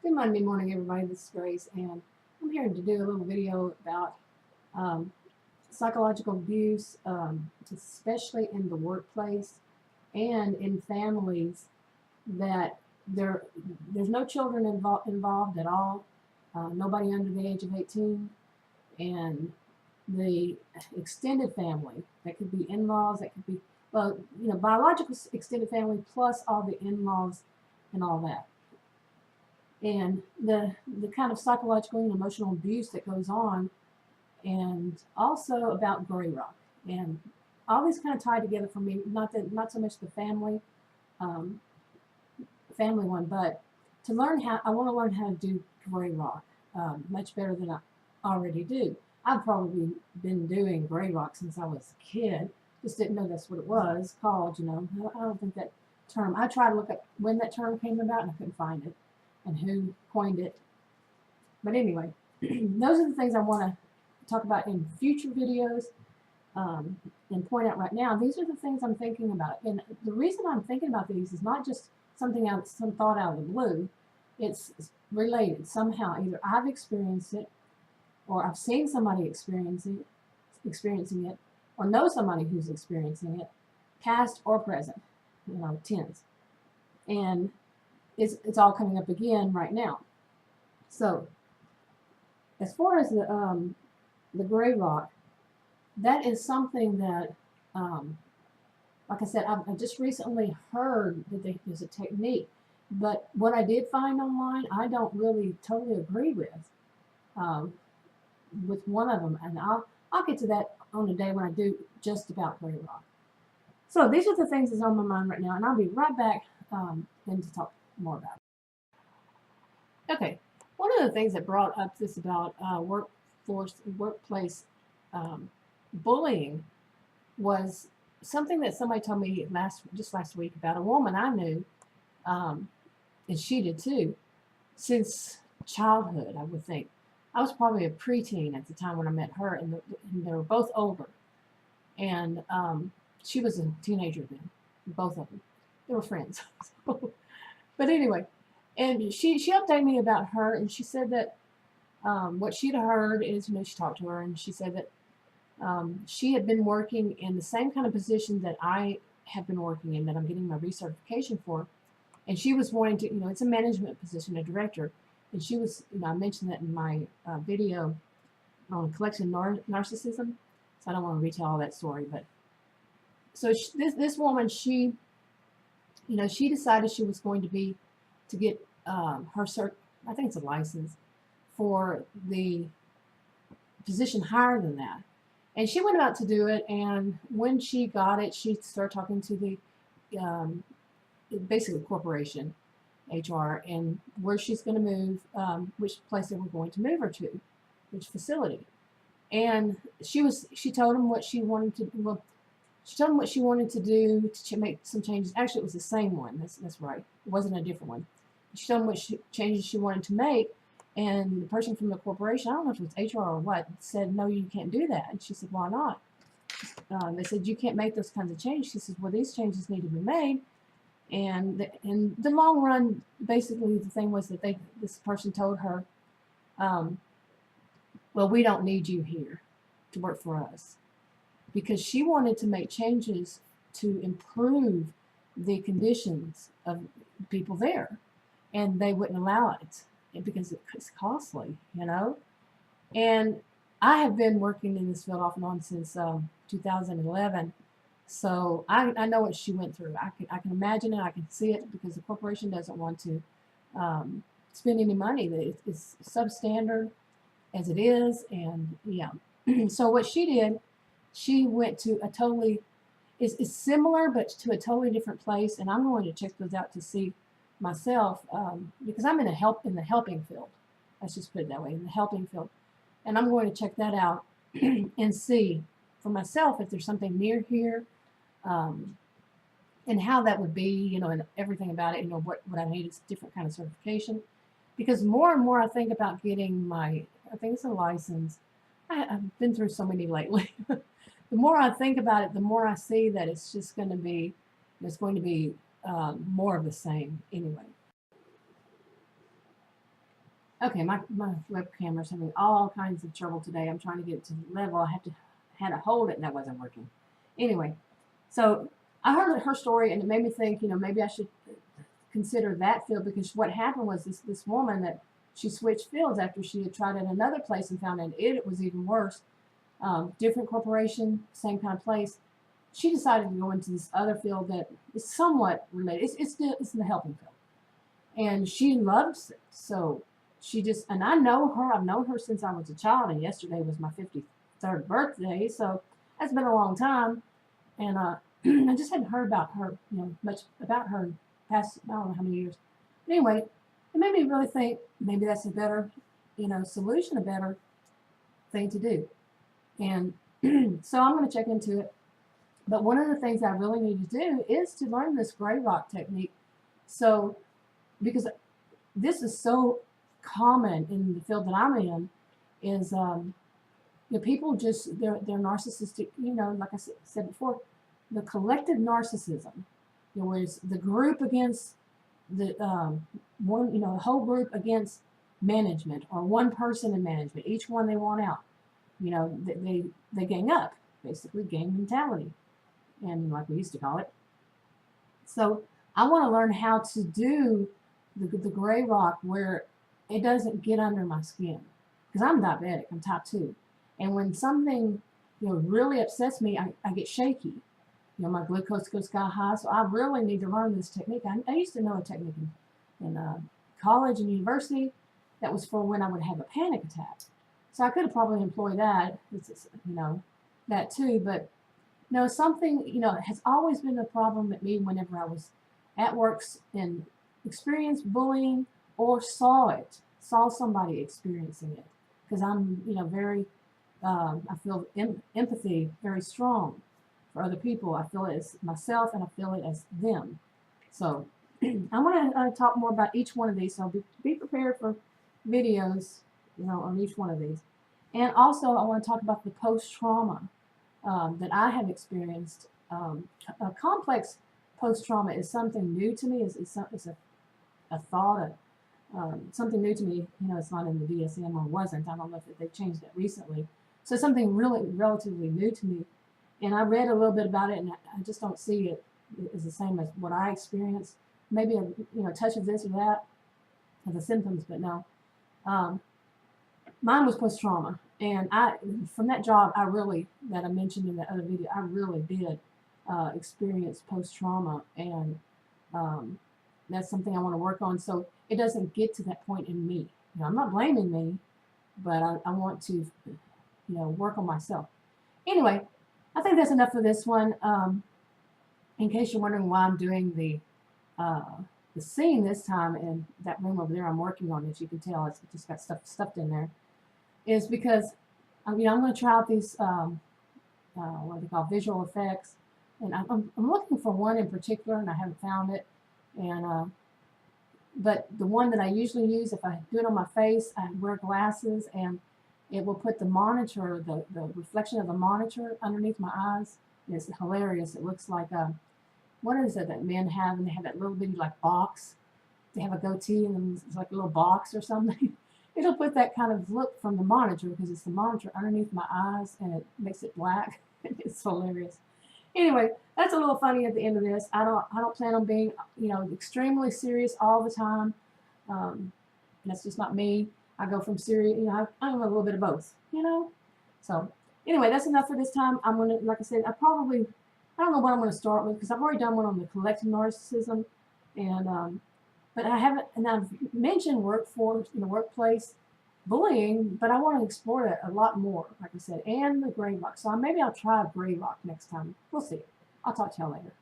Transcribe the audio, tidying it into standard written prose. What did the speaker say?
Good Monday morning, everybody. This is Grace, and I'm here to do a little video about um, psychological abuse, especially in the workplace and in families that there's no children involved at all, nobody under the age of 18, and the extended family, that could be in-laws, that could be, well, biological extended family plus all the in-laws and all that. And the kind of psychological and emotional abuse that goes on, and also about gray rock, and all these kind of tie together for me. Not so much the um, family one, but to learn how I want to learn how to do gray rock much better than I already do. I've probably been doing gray rock since I was a kid, just didn't know that's what it was called. I don't think that term. I tried to look up when that term came about and I couldn't find it, and who coined it. But anyway, those are the things I want to talk about in future videos, and point out right now. These are the things I'm thinking about. And the reason I'm thinking about these is not just some thought out of the blue. It's related somehow. Either I've experienced it, or I've seen somebody experiencing it, or know somebody who's experiencing it, past or present, tense. And it's all coming up again right now. So as far as the gray rock, that is something that, like I said, I just recently heard that there's a technique, but what I did find online, I don't really totally agree with one of them, and I'll get to that on a day when I do just about gray rock. So these are the things that's on my mind right now, and I'll be right back then to talk more about it. Okay, one of the things that brought up this about workplace bullying was something that somebody told me just last week about a woman I knew, and she did too, since childhood, I would think. I was probably a preteen at the time when I met her, and they were both older, and she was a teenager then, both of them. They were friends. But anyway, and she updated me about her, and she said that what she'd heard is, she talked to her, and she said that she had been working in the same kind of position that I have been working in, that I'm getting my recertification for, and she was wanting to, it's a management position, a director, and she was, I mentioned that in my video on collection narcissism, so I don't want to retell all that story, but so this woman, she decided she was going to get her I think it's a license for the position higher than that. And she went out to do it, and when she got it, she started talking to the basically corporation, HR, and where she's going to move, which place they were going to move her to, which facility. And she told them what she wanted to. Well, she told them what she wanted to do to make some changes. Actually, it was the same one. That's right. It wasn't a different one. She told them what changes she wanted to make, and the person from the corporation, I don't know if it was HR or what, said, "No, you can't do that." And she said, "Why not?" They said, "You can't make those kinds of changes." She says, "Well, these changes need to be made." And in the long run, basically the thing was that this person told her, "Well, we don't need you here to work for us," because she wanted to make changes to improve the conditions of people there, and they wouldn't allow it because it's costly, And I have been working in this field off and on since 2011, so I know what she went through. I can imagine it. I can see it, because the corporation doesn't want to spend any money. It's substandard as it is, and yeah. So what she did, she went to a totally, it's similar, but to a totally different place, and I'm going to check those out to see myself, because I'm in the helping field. Let's just put it that way, in the helping field. And I'm going to check that out and see for myself if there's something near here, and how that would be, and everything about it, what I need is a different kind of certification. Because more and more I think about getting I think it's a license. I've been through so many lately. The more I think about it, the more I see that it's just going to be, more of the same anyway. Okay, my web camera's having all kinds of trouble today. I'm trying to get it to the level. Had to hold it and that wasn't working. Anyway, so I heard her story and it made me think, maybe I should consider that field, because what happened was this woman that she switched fields after she had tried at another place and found out it was even worse. Different corporation, same kind of place. She decided to go into this other field that is somewhat related. It's in the helping field, and she loves it. So she just, and I know her. I've known her since I was a child, and yesterday was my 53rd birthday. So that's been a long time, and I just hadn't heard about her, much about her past, I don't know how many years. But anyway, it made me really think maybe that's a better, solution, a better thing to do. And so I'm going to check into it. But one of the things I really need to do is to learn this gray rock technique. So, because this is so common in the field that I'm in, is people just, they're narcissistic, like I said before, the collective narcissism, where it's the group against the one, the whole group against management, or one person in management, each one they want out. They gang up, basically gang mentality, and like we used to call it. So I want to learn how to do the gray rock where it doesn't get under my skin, because I'm diabetic, I'm type 2, and when something really upsets me, I get shaky. My glucose goes sky high, so I really need to learn this technique. I used to know a technique in college and university that was for when I would have a panic attack. So I could have probably employed that, that too. But something, has always been a problem with me whenever I was at work and experienced bullying, or saw somebody experiencing it. Because I'm, very, I feel empathy very strong for other people. I feel it as myself, and I feel it as them. So I'm going to talk more about each one of these. So be prepared for videos, on each one of these. And also, I want to talk about the post-trauma that I have experienced. A complex post-trauma is something new to me. It's a thought, something new to me. It's not in the DSM, or wasn't. I don't know if they've changed it recently. So something really relatively new to me. And I read a little bit about it, and I just don't see it as the same as what I experienced. Maybe a touch of this or that of the symptoms, but no. Mine was post-trauma, and from that job, that I mentioned in the other video, I really did experience post-trauma, and that's something I want to work on, so it doesn't get to that point in me. I'm not blaming me, but I want to, work on myself. Anyway, I think that's enough for this one. In case you're wondering why I'm doing the scene this time in that room over there I'm working on, as you can tell, it's just got stuff stuffed in there, is because I'm going to try out these what they call visual effects, and I'm looking for one in particular, and I haven't found it. And but the one that I usually use, if I do it on my face, I wear glasses, and it will put the monitor, the reflection of the monitor underneath my eyes. It's hilarious. It looks like what is it that men have, and they have that little bitty box. They have a goatee, and then it's like a little box or something. It'll put that kind of look from the monitor, because it's the monitor underneath my eyes, and it makes it black. It's hilarious. Anyway, that's a little funny at the end of this. I don't plan on being, extremely serious all the time. That's just not me. I go from serious, I'm a little bit of both, So anyway, that's enough for this time. I'm going to, like I said, I don't know what I'm going to start with, because I've already done one on the collective narcissism, and but I haven't, and I've mentioned workplace bullying, but I want to explore that a lot more, like I said, and the gray rock. So maybe I'll try gray rock next time. We'll see. I'll talk to y'all later.